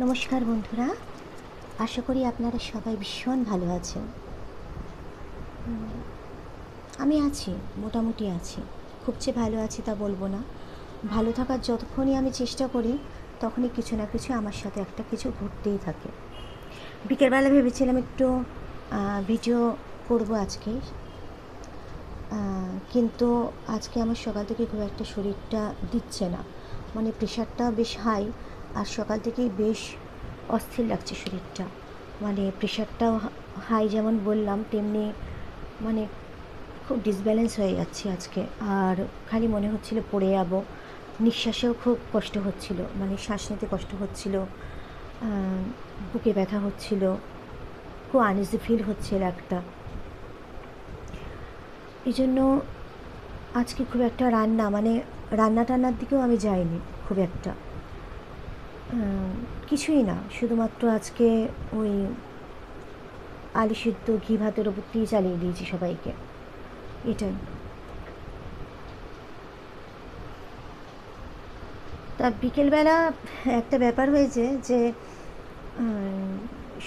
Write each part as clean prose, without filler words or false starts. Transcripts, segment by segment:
নমস্কার বন্ধুরা, আশা করি আপনারা সবাই ভীষণ ভালো আছেন। আমি আছি, মোটামুটি আছি। খুব যে ভালো আছি তা বলবো না। ভালো থাকার যতক্ষণই আমি চেষ্টা করি তখনই কিছু না কিছু আমার সাথে একটা কিছু ঘটতেই থাকে। বিকেলবেলা ভেবেছিলাম একটু ভিডিও করব আজকে, কিন্তু আজকে আমার সকাল থেকে খুব একটা শরীরটা দিচ্ছে না। মানে প্রেশারটা বেশ হাই, আর সকাল থেকেই বেশ অস্থির লাগছে শরীরটা। মানে প্রেশারটাও হাই যেমন বললাম, তেমনি মানে খুব ডিসব্যালেন্স হয়ে যাচ্ছে আজকে। আর খালি মনে হচ্ছিল পড়ে যাব। নিঃশ্বাসেও খুব কষ্ট হচ্ছিল, মানে শ্বাস নিতে কষ্ট হচ্ছিল, বুকে ব্যথা হচ্ছিল, খুব আনইজি ফিল হচ্ছিল একটা। এই জন্য আজকে খুব একটা রান্না টান্নার দিকেও আমি যাইনি খুব একটা। কিছুই না, শুধুমাত্র আজকে ওই আলু সিদ্ধ ঘি ভাতের ওপর দিয়ে চালিয়ে দিয়েছি সবাইকে, এটাই। তা বিকেলবেলা একটা ব্যাপার হয়েছে যে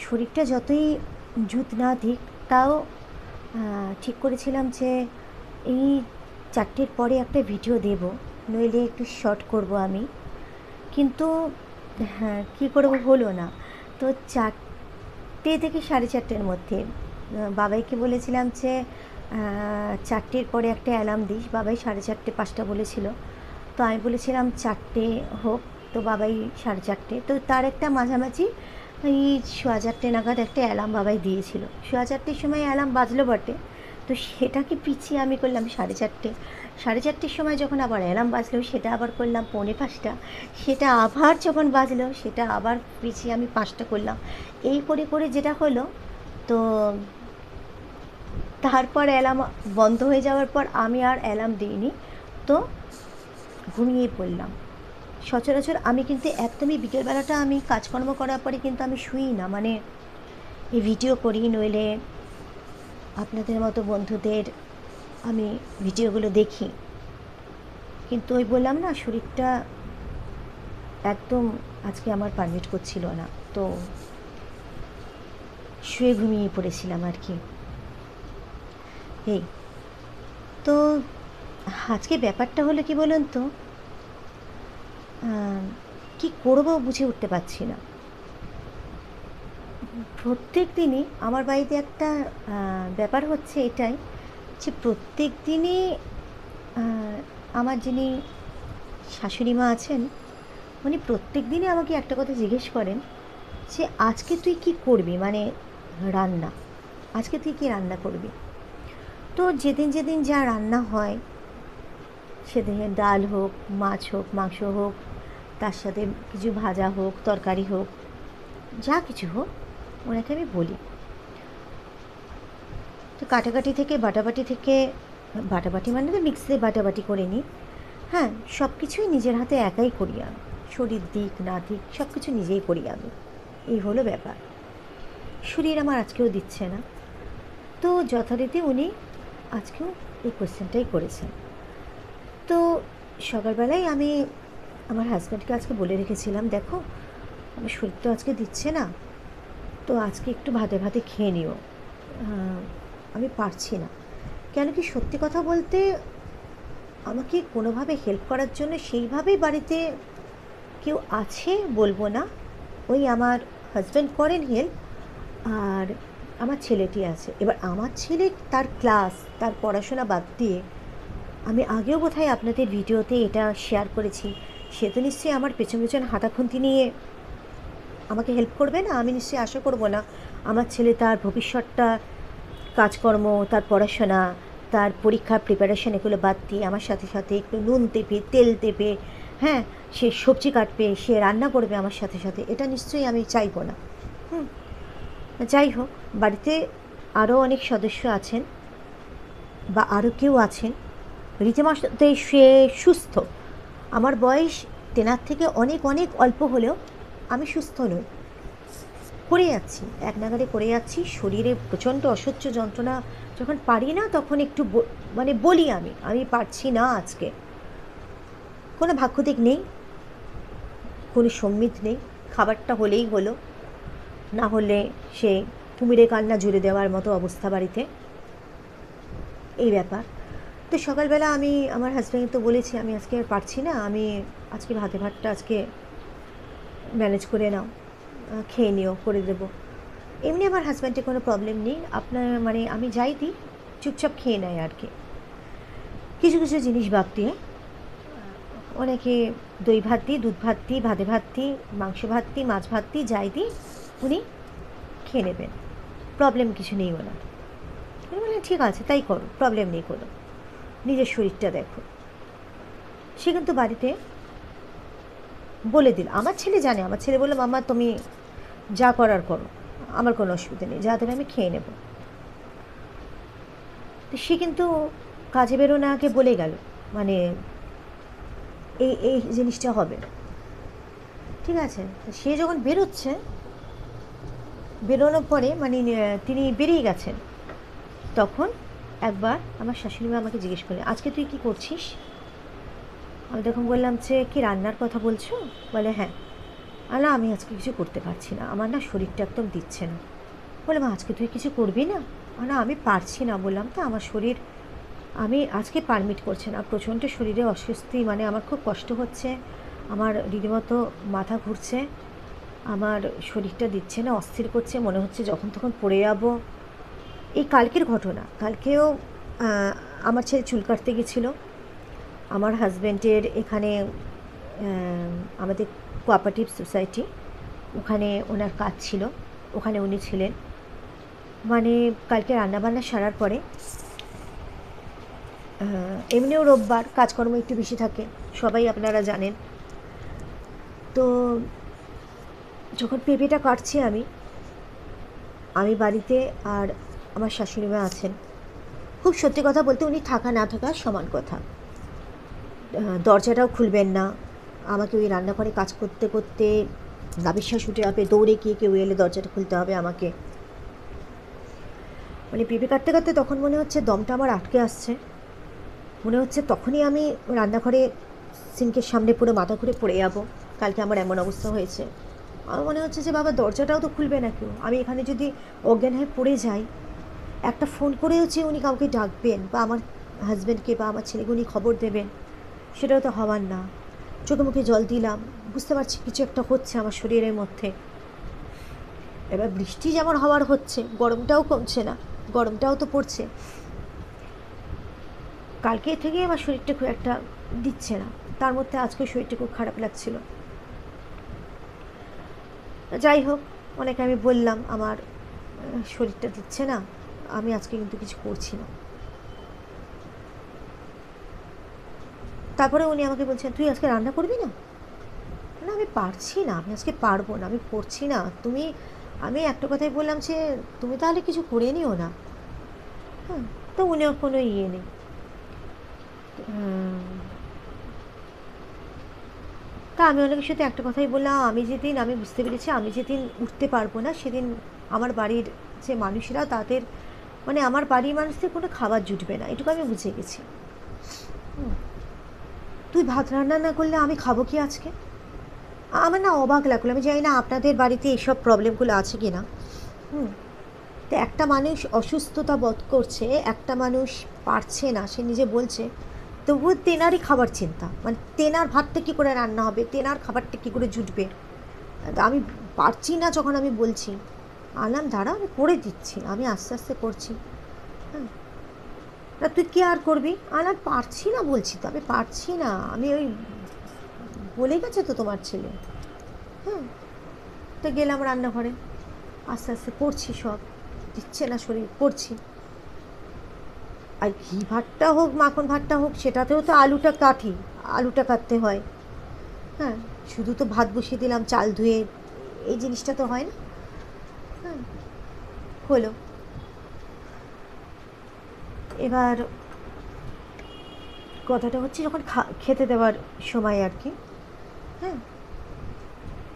শরীরটা যতই জুত না দিক, তাও ঠিক করেছিলাম যে এই 4টের পরে একটা ভিডিও দেব, নইলে একটু শর্ট করব আমি। কিন্তু হ্যাঁ, কী করবো হলো না। তো 4টে থেকে 4:30-এর মধ্যে বাবাইকে বলেছিলাম যে 4টের পরে একটা অ্যালার্ম দিস। বাবাই 4:30 5টা বলেছিল, তো আমি বলেছিলাম 4টে হোক। তো বাবাই 4:30, তো তার একটা মাঝামাঝি এই 4:15 নাগাদ একটা অ্যালার্ম বাবাই দিয়েছিল। 4:15-র সময় অ্যালার্ম বাজলো বটে, তো সেটাকে পিছিয়ে আমি করলাম 4:30। 4:30-র সময় যখন আবার অ্যালার্ম বাজলো, সেটা আবার করলাম 4:45। সেটা আবার যখন বাজলো, সেটা আবার পিছিয়ে আমি 5টা করলাম। এই করে করে যেটা হলো, তো তারপর অ্যালার্ম বন্ধ হয়ে যাওয়ার পর আমি আর অ্যালার্ম দিইনি, তো ঘুমিয়ে পড়লাম। সচরাচর আমি কিন্তু একদমই বিকেলবেলাটা আমি কাজকর্ম করার পরে কিন্তু আমি শুই না, মানে এই ভিডিও করি, নইলে আপনাদের মতো বন্ধুদের আমি ভিডিওগুলো দেখি। কিন্তু ওই বললাম না, শরীরটা একদম আজকে আমার পারমিট করছিল না, তো শুয়ে ঘুমিয়ে পড়েছিলাম আর কি। এই তো আজকে ব্যাপারটা হলো কি বলুন তো, কি করব বুঝে উঠতে পারছি না। প্রত্যেক দিনই আমার বাড়িতে একটা ব্যাপার হচ্ছে এটাই, যে প্রত্যেক দিনই আমার যিনি শাশুড়ি মা আছেন, উনি প্রত্যেক দিনই আমাকে একটা কথা জিজ্ঞেস করেন যে আজকে তুই কি করবি, মানে রান্না, আজকে তুই কি রান্না করবি। তো যেদিন যেদিন যা রান্না হয়, সেদিনে ডাল হোক, মাছ হোক, মাংস হোক, তার সাথে কিছু ভাজা হোক, তরকারি হোক, যা কিছু হোক, ওনাকে আমি বলি। তো কাটাকাটি থেকে বাটাবাটি থেকে, বাটাবাটি মানে তো মিক্সিতে বাটাবাটি করে নিই। হ্যাঁ, সব কিছুই নিজের হাতে একাই করি আমি। শরীর দিক না দিক সব কিছু নিজেই করি আমি। এই হলো ব্যাপার। শরীর আমার আজকেও দিচ্ছে না, তো যথারীতি উনি আজকেও এই কোয়েশ্চেনটাই করেছেন। তো সকালবেলায় আমি আমার হাজব্যান্ডকে আজকে বলে রেখেছিলাম, দেখো আমার শরীর তো আজকে দিচ্ছে না, তো আজকে একটু ভাতে ভাতে খেয়ে নিও, আমি পারছি না। কেন কি, সত্যি কথা বলতে আমাকে কোনোভাবে হেল্প করার জন্য সেইভাবেই বাড়িতে কেউ আছে বলবো না। ওই আমার হাজব্যান্ড করেন হেল্প, আর আমার ছেলেটি আছে। এবার আমার ছেলে, তার ক্লাস, তার পড়াশোনা বাদ দিয়ে, আমি আগেও বোধহয় আপনাদের ভিডিওতে এটা শেয়ার করেছি, সে তো নিশ্চয়ই আমার পেছন পেছন হাতাখুন্তি নিয়ে আমাকে হেল্প করবে না। আমি নিশ্চয়ই আশা করব না আমার ছেলে তার ভবিষ্যৎটা, কাজকর্ম, তার পড়াশোনা, তার পরীক্ষার প্রিপারেশন, এগুলো বাদ দিয়ে আমার সাথে সাথে একটু নুন তেপে, তেল তেপে, হ্যাঁ, সে সবজি কাটবে, সে রান্না করবে আমার সাথে সাথে, এটা নিশ্চয়ই আমি চাইবো না। যাই হোক, বাড়িতে আরও অনেক সদস্য আছেন, বা আরও কেউ আছেন রীতিমতো সে সুস্থ। আমার বয়স তেনার থেকে অনেক অনেক অল্প হলেও আমি সুস্থ নই, করে যাচ্ছি, এক নাগারে করে যাচ্ছি। শরীরে প্রচণ্ড অসহ্য যন্ত্রণা, যখন পারি না তখন একটু মানে বলি আমি পারছি না আজকে। কোনো ভাগ্যদিক নেই, কোনো সম্মিত নেই, খাবারটা হলেই হলো, না হলে সে কুমিরে কান্না জুড়ে দেওয়ার মতো অবস্থা বাড়িতে, এই ব্যাপার। তো সকালবেলা আমি আমার হাজব্যান্ডকে তো বলেছি আমি আজকে আর পারছি না, আমি আজকে ভাতটা আজকে ম্যানেজ করে নাও, খেয়ে নিও, করে দেবো। এমনি আমার হাজব্যান্ডের কোনো প্রবলেম নেই, আপনার মানে আমি যাই দিই চুপচাপ খেয়ে নেয় আর কি। কিছু কিছু জিনিস বাদ দিয়ে অনেকে দই ভাত দিই, দুধ ভাত দিই, ভাতে ভাত দিই, মাংস ভাত দিই, মাছ ভাত দিই, যাই দিই উনি খেয়ে নেবেন, প্রবলেম কিছু নেই ওনার। আমি বললাম ঠিক আছে তাই করো, প্রবলেম নেই কোনো, নিজের শরীরটা দেখো। সে কিন্তু বাড়িতে বলে দিল, আমার ছেলে জানে, আমার ছেলে বললো মাম্মা তুমি যা করার করো, আমার কোনো অসুবিধা নেই, যা দেবে আমি খেয়ে নেব। তো সে কিন্তু কাজে বেরোনো আগে বলে গেল, মানে এই এই জিনিসটা হবে, ঠিক আছে। সে যখন বেরোচ্ছে, বেরোনোর পরে মানে তিনি বেরিয়ে গেছেন, তখন একবার আমার শাশুড়ি মা আমাকে জিজ্ঞেস করলেন আজকে তুই কী করছিস। আমি তখন বললাম যে কি রান্নার কথা বলছো, বলে হ্যাঁ। না আমি আজকে কিছু করতে পারছি না, আমার না শরীরটা একদম দিচ্ছে না। বলে মা আজকে তুই কিছু করবি না। না আমি পারছি না, বললাম তো আমার শরীর, আমি আজকে পারমিট করছে না, প্রচণ্ড শরীরে অস্বস্তি, মানে আমার খুব কষ্ট হচ্ছে, আমার রীতিমতো মাথা ঘুরছে, আমার শরীরটা দিচ্ছে না, অস্থির করছে, মনে হচ্ছে যখন তখন পড়ে যাব। এই কালকের ঘটনা, কালকেও আমার ছেলে চুল কাটতে গেছিলো আমার হাজব্যান্ডের এখানে, আমাদের কোঅপারেটিভ সোসাইটি, ওখানে ওনার কাজ ছিল, ওখানে উনি ছিলেন। মানে কালকে রান্নাবান্না সারার পরে, এমনিও রোববার কাজকর্ম একটু বেশি থাকে, সবাই আপনারা জানেন। তো যখন পেঁপেটা কাটছি আমি বাড়িতে, আর আমার শাশুড়ি মা আছেন, খুব সত্যি কথা বলতে উনি থাকা না থাকা সমান কথা, দরজাটাও খুলবেন না, আমাকে ওই রান্নাঘরে কাজ করতে করতে নাবিশ্বাস উঠে যাবে, দৌড়ে গিয়ে কেউ এলে দরজাটা খুলতে হবে আমাকে। মানে পেঁপে কাটতে কাটতে তখন মনে হচ্ছে দমটা আমার আটকে আসছে, মনে হচ্ছে তখনই আমি রান্নাঘরে সিঙ্কের সামনে পুরো মাথা ঘুরে পড়ে যাব। কালকে আমার এমন অবস্থা হয়েছে, আমার মনে হচ্ছে যে বাবা দরজাটাও তো খুলবে না কেউ, আমি এখানে যদি অজ্ঞান হয়ে পড়ে যাই, একটা ফোন করেও যে উনি কাউকে ডাকবেন বা আমার হাজব্যান্ডকে বা আমার ছেলেকে উনি খবর দেবেন, সেটাও তো হওয়ার না। চোখে মুখে জল দিলাম, বুঝতে পারছি কিছু একটা হচ্ছে আমার শরীরের মধ্যে। এবার বৃষ্টি যেমন হওয়ার হচ্ছে, গরমটাও কমছে না, গরমটাও তো পড়ছে। কালকে থেকে আমার শরীরটা খুব একটা দিচ্ছে না, তার মধ্যে আজকে শরীরটা খুব খারাপ লাগছিল। যাই হোক, অনেকে আমি বললাম আমার শরীরটা দিচ্ছে না, আমি আজকে কিন্তু কিছু করছি না। তারপরে উনি আমাকে বলছেন তুই আজকে রান্না করবি না। না আমি পারছি না, আমি আজকে পারবো না, আমি করছি না। আমি একটা কথাই বললাম যে তুমি তাহলে কিছু করে নিও না। হ্যাঁ, তো উনিও কোনো ইয়ে নেই। তা আমি অনেকের সাথে একটা কথাই বললাম, আমি বুঝতে পেরেছি আমি যেদিন উঠতে পারবো না, সেদিন আমার বাড়ির যে মানুষেরা তাদের, মানে আমার বাড়ির মানুষদের কোনো খাবার জুটবে না, এটুকু আমি বুঝে গেছি। তুই ভাত রান্না না করলে আমি খাবো কি আজকে। আমার না অবাক লাগলো, আমি জানি না আপনাদের বাড়িতে এইসব প্রবলেমগুলো আছে কি না। তো একটা মানুষ অসুস্থতা বোধ করছে, একটা মানুষ পারছে না, সে নিজে বলছে, তবুও তেনারই খাবার চিন্তা, মানে তেনার ভাতটা কী করে রান্না হবে, তেনার খাবারটা কী করে জুটবে। আমি পারছি না যখন আমি বলছি, আলাম দাঁড়া আমি করে দিচ্ছি, আমি আস্তে আস্তে করছি। হ্যাঁ, না তুই কে আর করবি, আলাম পারছি না বলছি তো, আমি পারছি না, আমি ওই বলে গেছে তো তোমার ছেলে। হ্যাঁ, তো গেলাম রান্নাঘরে, আস্তে আস্তে করছি, সব দিচ্ছে না শরীর, করছি। আর ঘি ভাতটা হোক মাখন ভাতটা হোক, সেটাতেও তো আলুটা কাটতে হয়। হ্যাঁ, শুধু তো ভাত বসিয়ে দিলাম চাল ধুয়ে, এই জিনিসটা তো হয় না। হ্যাঁ, হলো। এবার কথাটা হচ্ছে যখন খেতে দেওয়ার সময় আর কি। হ্যাঁ,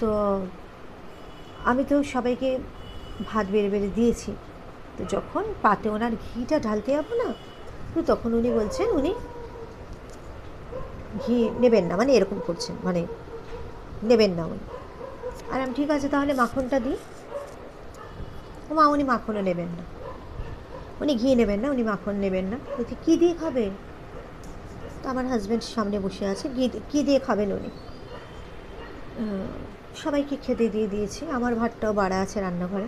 তো আমি তো সবাইকে ভাত বেড়ে বেড়ে দিয়েছি, তো যখন পাতে ওনার ঘিটা ঢালতে যাবো না, তো তখন উনি বলছেন উনি ঘি নেবেন না, মানে এরকম করছেন, মানে নেবেন না উনি। আর আমি ঠিক আছে তাহলে মাখনটা দিই। ও মা উনি মাখনও নেবেন না, উনি ঘি নেবেন না, উনি মাখন নেবেন না। বলছি কী দিয়ে খাবে? তো আমার হাজব্যান্ড সামনে বসে আছে, কী দিয়ে খাবেন উনি? সবাইকে খেতে দিয়ে দিয়েছি, আমার ভাতটাও বাড়া আছে রান্নাঘরে।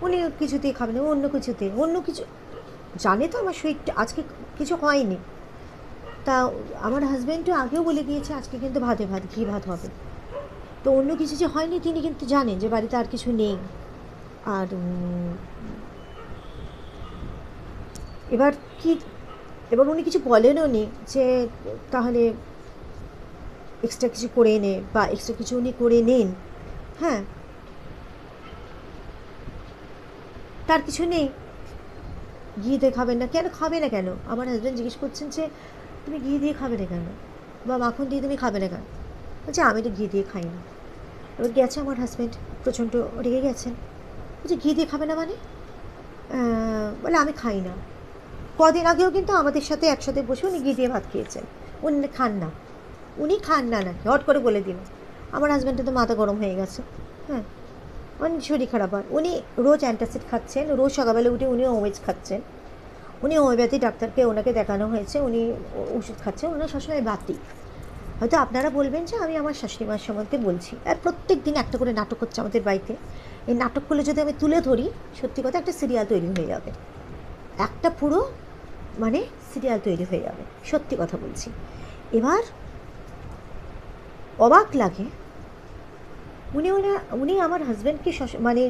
উনি কিছুতেই খাবেন না, অন্য কিছুতে, অন্য কিছু জানে তো আমার শরীরটা আজকে কিছু হয়নি। তা আমার হাজব্যান্ডও আগেও বলে দিয়েছে আজকে কিন্তু ভাতে ভাত, ঘি ভাত হবে। তো অন্য কিছু যে হয়নি তিনি কিন্তু জানেন যে বাড়িতে আর কিছু নেই। আর এবার কি, এবার উনি কিছু বলেনও নি যে তাহলে এক্সট্রা কিছু করে নে বা এক্সট্রা কিছু উনি করে নেন। হ্যাঁ, তার কিছু নেই। ঘি দিয়ে খাবেন না কেন? খাবে না কেন? আমার হাজব্যান্ড জিজ্ঞেস করছেন যে তুমি ঘি দিয়ে খাবে না কেন, বা মাখন দিয়ে তুমি খাবে না কেন? বলছে আমি তো ঘি দিয়ে খাই না। এবার গেছে আমার হাজব্যান্ড, প্রচণ্ড রেগে গেছেন। বলছে ঘি দিয়ে খাবে না মানে? বলে আমি খাই না। কদিন আগেও কিন্তু আমাদের সাথে একসাথে বসে উনি ঘি দিয়ে ভাত খেয়েছেন। উনি খান না, উনি খান না নাকি হট করে বলে দিল। আমার হাজব্যান্ডের তো মাথা গরম হয়ে গেছে। হ্যাঁ, উনি শরীর খারাপ হয়, উনি রোজ অ্যান্টাসিড খাচ্ছেন, রোজ সকালবেলা উঠে উনি হোমিওপ্যাথি খাচ্ছেন। উনি হোমিওপ্যাথি ডাক্তারকে ওনাকে দেখানো হয়েছে, উনি ওষুধ খাচ্ছেন, ওনার সবসময় বাতি। হয়তো আপনারা বলবেন যে আমি আমার শাশুড়ি মার সম্বন্ধে বলছি, আর প্রত্যেক দিন একটা করে নাটক হচ্ছে আমাদের বাড়িতে। এই নাটকগুলো যদি আমি তুলে ধরি সত্যি কথা একটা সিরিয়াল তৈরি হয়ে যাবে, একটা পুরো মানে সিরিয়াল তৈরি হয়ে যাবে, সত্যি কথা বলছি। এবার অবাক লাগে, উনি আমার হাজব্যান্ডকে মানে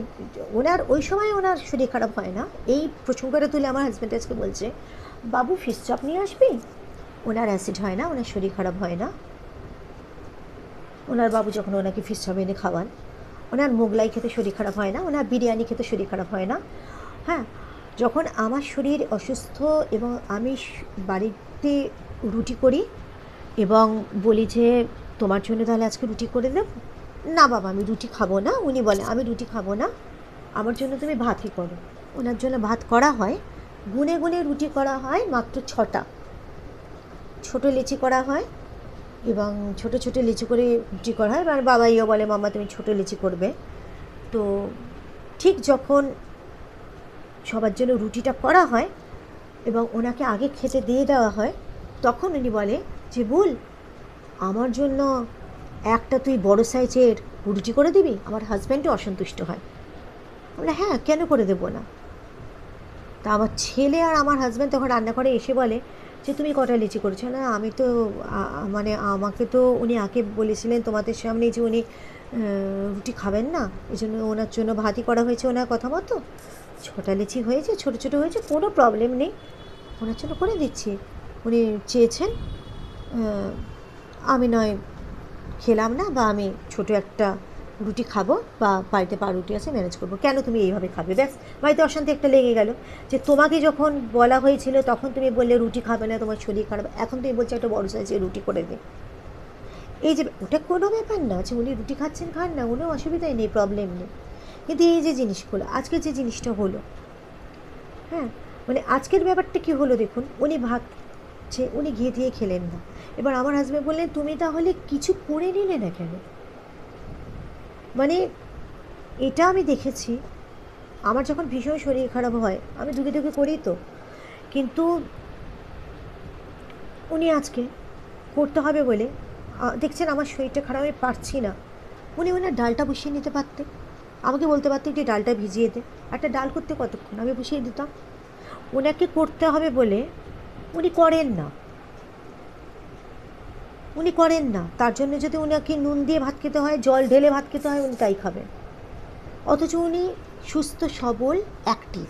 ওনার ওই সময় ওনার শরীর খারাপ হয় না, এই প্রসঙ্গটা তুলে আমার হাজব্যান্ড আজকে বলছে বাবু ফিশ চপ নিয়ে আসবি। ওনার অ্যাসিড হয় না, ওনার শরীর খারাপ হয় না। ওনার বাবু যখন ওনাকে ফিশ চপ এনে খাওয়ান, ওনার মোগলাই খেতে শরীর খারাপ হয় না, ওনার বিরিয়ানি খেতে শরীর খারাপ হয় না। হ্যাঁ, যখন আমার শরীর অসুস্থ এবং আমি বাড়িতে রুটি করি এবং বলি যে তোমার জন্য তাহলে আজকে রুটি করে দেব, না বাবা আমি রুটি খাবো না, উনি বলে আমি রুটি খাবো না, আমার জন্য তুমি ভাতই করো। ওনার জন্য ভাত করা হয়, গুনে গুনে রুটি করা হয় মাত্র 6টা, ছোটো লিচি করা হয় এবং ছোটো ছোটো লিচি করে রুটি করা হয়। এবার বাবাইও বলে মাম্মা তুমি ছোটো লিচি করবে। তো ঠিক যখন সবার জন্য রুটিটা করা হয় এবং ওনাকে আগে খেতে দিয়ে দেওয়া হয়, তখন উনি বলে যে বল আমার জন্য একটা তুই বড় সাইজের রুটি করে দিবি। আমার হাজব্যান্ডও অসন্তুষ্ট হয়। আমরা হ্যাঁ কেন করে দেবো না। তা আমার ছেলে আর আমার হাজব্যান্ড তখন রান্নাঘরে এসে বলে যে তুমি কটা লিচি করেছো? না আমি তো মানে আমাকে তো উনি আগে বলেছিলেন তোমাদের সামনে যে উনি রুটি খাবেন না, এই জন্য ওনার জন্য ভাতই করা হয়েছে ওনার কথা মতো। 6টা লিচি হয়েছে, ছোটো ছোটো হয়েছে, কোনো প্রবলেম নেই, ওনার জন্য করে দিচ্ছি। উনি চেয়েছেন, আমি নয় খেলাম না, বা আমি ছোটো একটা রুটি খাবো, বা বাড়িতে পাউরুটি আছে ম্যানেজ করবো, কেন তুমি এইভাবে খাবে? ব্যাস বাড়িতে অশান্তি একটা লেগে গেল। যে তোমাকে যখন বলা হয়েছিল তখন তুমি বললে রুটি খাবে না, তোমার শরীর খারাপ, এখন তুমি বলছো একটা বড় সাইজের রুটি করে দে। এই যে ওটা কোনো ব্যাপার না যে উনি রুটি খাচ্ছেন খান না, কোনো অসুবিধাই নেই, প্রবলেম নেই। কিন্তু এই যে জিনিসগুলো আজকে যে জিনিসটা হলো, হ্যাঁ মানে আজকের ব্যাপারটা কী হলো দেখুন, উনি ভাত উনি ঘি দিয়ে খেলেন না। এবার আমার হাজব্যান্ড বললেন তুমি তাহলে কিছু করে নিলে না কেন? মানে এটা আমি দেখেছি, আমার যখন ভীষণ শরীর খারাপ হয় আমি ধুকে ধুকে করি তো, কিন্তু উনি আজকে করতে হবে বলে দেখছেন আমার শরীরটা খারাপ, আমি পারছি না। উনি ওনার ডালটা বসিয়ে নিতে পারতেন, আমাকে বলতে পারতেন যে ডালটা ভিজিয়ে দে। একটা ডাল করতে কতক্ষণ, আমি বসিয়ে দিতাম। ওনাকে করতে হবে বলে উনি করেন না, উনি করেন না। তার জন্য যদি ওনাকে নুন দিয়ে ভাত খেতে হয়, জল ঢেলে ভাত খেতে হয়, উনি তাই খাবেন। অথচ উনি সুস্থ সবল অ্যাক্টিভ।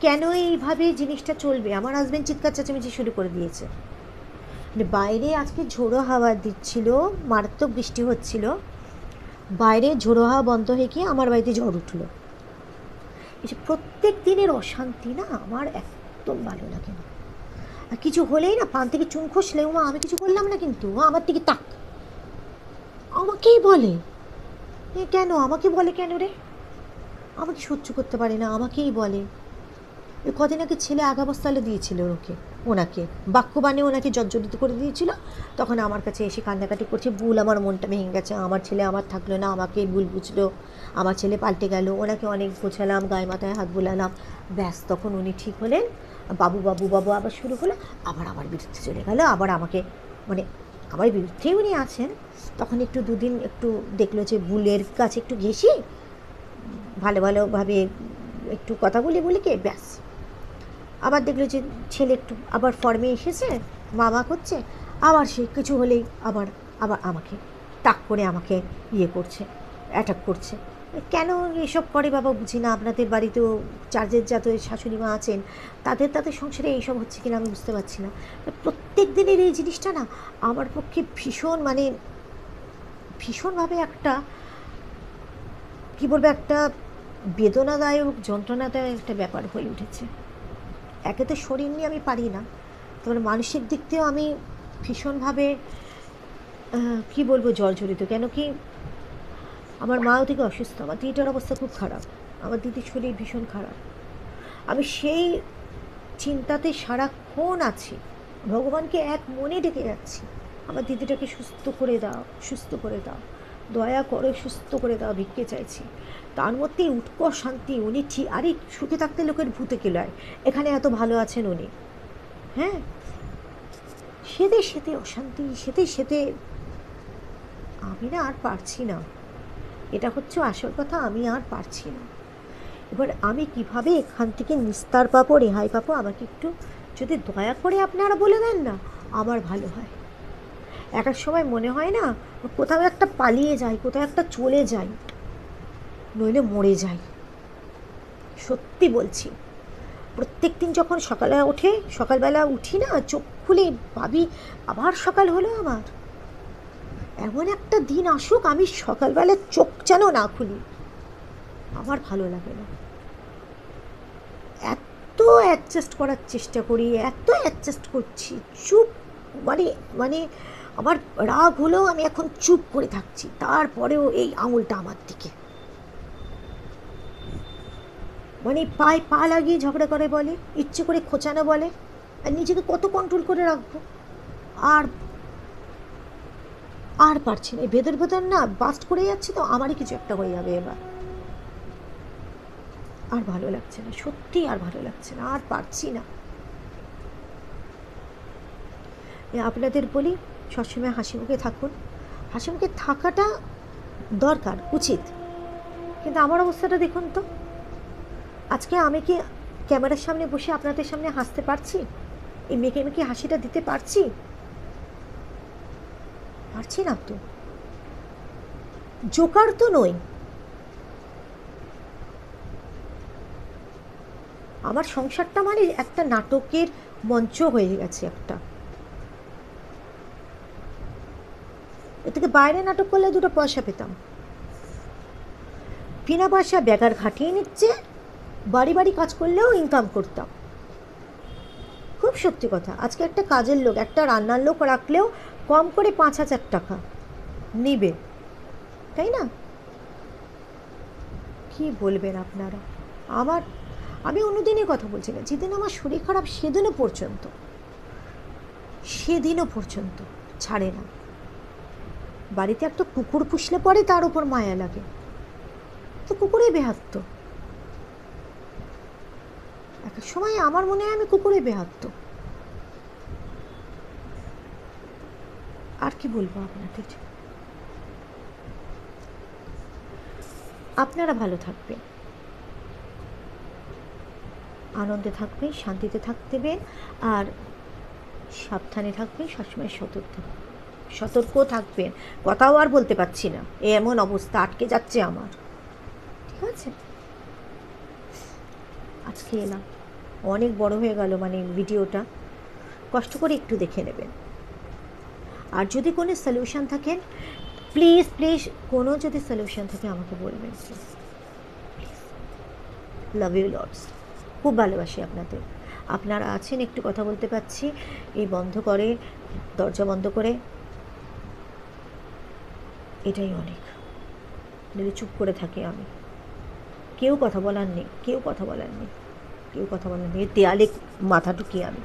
কেন এইভাবে জিনিসটা চলবে? আমার হাজব্যান্ড চিৎকার চেঁচামেচি শুরু করে দিয়েছে। মানে বাইরে আজকে ঝোড়ো হাওয়া দিচ্ছিল, মারাত্মক বৃষ্টি হচ্ছিল, বাইরে ঝোড়ো হাওয়া বন্ধ হয়ে গিয়ে আমার বাড়িতে ঝড় উঠলো। এই যে প্রত্যেক দিনের অশান্তি না আমার একদম ভালো লাগে না। আর কিছু হলেই না পান থেকে চুন খসলে মা আমি কিছু করলাম না, কিন্তু আমার দিকে তাক, আমাকেই বলে কেন, আমাকে বলে কেন রে? আমাকে সহ্য করতে পারে না, আমাকেই বলে। কদিন আগে ছেলে আগা বস্তালে দিয়েছিল ওকে, ওনাকে, বাক্যবাণে ওনাকে জর্জরিত করে দিয়েছিল। তখন আমার কাছে এসে কান্নাকাটি করছে, ভুল, আমার মনটা ভেঙে গেছে, আমার ছেলে আমার থাকলো না, আমাকে ভুল বুঝলো, আমার ছেলে পাল্টে গেল। ওনাকে অনেক বোঝালাম, গায়ে মাথায় হাত বোলালাম, ব্যাস তখন উনি ঠিক হলেন। বাবু বাবু বাবু আবার শুরু হলো, আবার আমার বিরুদ্ধে চলে গেল, আবার আমাকে মানে আমার বিরুদ্ধেই উনি আছেন। তখন একটু দুদিন একটু দেখলো যে ভুলের কাছে একটু ঘেঁষি, ভালো ভালোভাবে একটু কথা বলি বলি কে, ব্যাস আবার দেখলো যে ছেলে একটু আবার ফর্মে এসেছে, মা করছে, আবার সে কিছু হলেই আবার আবার আমাকে তাক করে আমাকে ইয়ে করছে, অ্যাটাক করছে। কেন এসব করে বাবা বুঝি না। আপনাদের বাড়িতেও চার্জের যাদের শাশুড়ি মা আছেন, তাদের সংসারে এইসব হচ্ছে কিনা আমি বুঝতে পারছি না। প্রত্যেক দিনের এই জিনিসটা না আমার পক্ষে ভীষণ মানে ভীষণভাবে একটা কী বলবো, একটা বেদনাদায়ক যন্ত্রণাদায়ক একটা ব্যাপার হয়ে উঠেছে। একে তো শরীর নিয়ে আমি পারি না, তারপরে মানসিক দিক থেকেও আমি ভীষণভাবে কী বলবো জর্জরিত। কেন কি আমার মাও থেকে অসুস্থ, আমার দিদিটার অবস্থা খুব খারাপ, আমার দিদির শরীর ভীষণ খারাপ। আমি সেই চিন্তাতে সারাক্ষণ আছি, ভগবানকে এক মনে ডেকে যাচ্ছি, আমার দিদিটাকে সুস্থ করে দাও, সুস্থ করে দাও, দয়া করে সুস্থ করে দাও, ভিক্ষে চাইছি। তার মধ্যেই উৎকট শান্তি। উনি ঠিক, আরে সুখে থাকতে লোকের ভূতে কেলায়, এখানে এত ভালো আছেন উনি, হ্যাঁ, সেদে সেদে অশান্তি, সেদে সেদে আমি না আর পারছি না। এটা হচ্ছে আসল কথা, আমি আর পারছি না। এবার আমি কিভাবে এখান থেকে নিস্তার পাবো, রেহাই পাবো, আমাকে একটু যদি দয়া করে আপনারা বলে দেন না, আমার ভালো হয়। এক এক সময় মনে হয় না কোথাও একটা পালিয়ে যাই, কোথাও একটা চলে যাই, নইলে মরে যাই। সত্যি বলছি, প্রত্যেক দিন যখন সকালবেলা উঠি না, চোখ খুলে ভাবি আবার সকাল হলো আমার, এমন একটা দিন আসুক আমি সকালবেলা চোখ যেন না খুলি, আমার ভালো লাগে না। এত অ্যাডজাস্ট করার চেষ্টা করি, এত অ্যাডজাস্ট করছি, চুপ মানে মানে আমার রাগ হলেও আমি এখন চুপ করে থাকছি, তারপরেও এই আঙুলটা আমার দিকে, মানে পায়ে পা লাগিয়ে ঝগড়া করে বলে, ইচ্ছে করে খোঁচানো বলে, আর নিজেকে কত কন্ট্রোল করে রাখবো। আর আর পারছি না, এই ভেতর না বাস্ট করে যাচ্ছে, তো আমারই কিছু একটা হয়ে যাবে এবার। আর ভালো লাগছে না, সত্যি আর ভালো লাগছে না, আর পারছি না। আপনাদের বলি, সবসময় হাসি মুখে থাকুন, হাসি মুখে থাকাটা দরকার, উচিত। কিন্তু আমার অবস্থাটা দেখুন তো, আজকে আমি কি ক্যামেরার সামনে বসে আপনাদের সামনে হাসতে পারছি? এই মেকে মেকে হাসিটা দিতে পারছি? পারছি না তো। জোকার তো নই, আমার সংসারটা মানে একটা নাটকের মঞ্চ হয়ে গেছে একটা। এ থেকে বাইরে নাটক করলে দুটো পয়সা পেতাম, বিনা পয়সা বেকার খাটিয়ে নিচ্ছে, বাড়ি বাড়ি কাজ করলেও ইনকাম করতাম। খুব সত্যি কথা, আজকে একটা কাজের লোক, একটা রান্নার লোক রাখলেও কম করে 5,000 টাকা নিবে, তাই না? কি বলবেন আপনারা? আমি অন্যদিনের কথা বলছি না, যেদিন আমার শরীর খারাপ সেদিনও পর্যন্ত ছাড়ে না। বাড়িতে একটা কুকুর পুষলে পরে তার উপর মায়া লাগে, তো কুকুরে বেহাত্ত। এক সময় আমার মনে হয় আমি কুকুরে বেহাত্ত। আর কি বলবো আপনাদের? আপনারা ভালো থাকবেন, আনন্দে থাকবেন, শান্তিতে থাকবেন, আর সাবধানে থাকবেন, সবসময় সতর্ক থাকবেন। কথাও আর বলতে পারছি না, এমন অবস্থা, আটকে যাচ্ছে আমার। ঠিক আছে, আজকে এলাম, অনেক বড় হয়ে গেল মানে ভিডিওটা, কষ্ট করে একটু দেখে নেবেন। আর যদি কোনো সলিউশন থাকেন, প্লিজ কোনো যদি সলিউশন থাকে আমাকে বলবেন, প্লিজ। লাভ ইউ লটস, খুব ভালোবাসি আপনাদের। আপনারা আছেন, একটু কথা বলতে পারছি, এই দরজা বন্ধ করে, এটাই অনেক। যদি চুপ করে থাকি আমি, কেউ কথা বলার নেই, দেয়ালে মাথা ঢুকিয়ে আমি।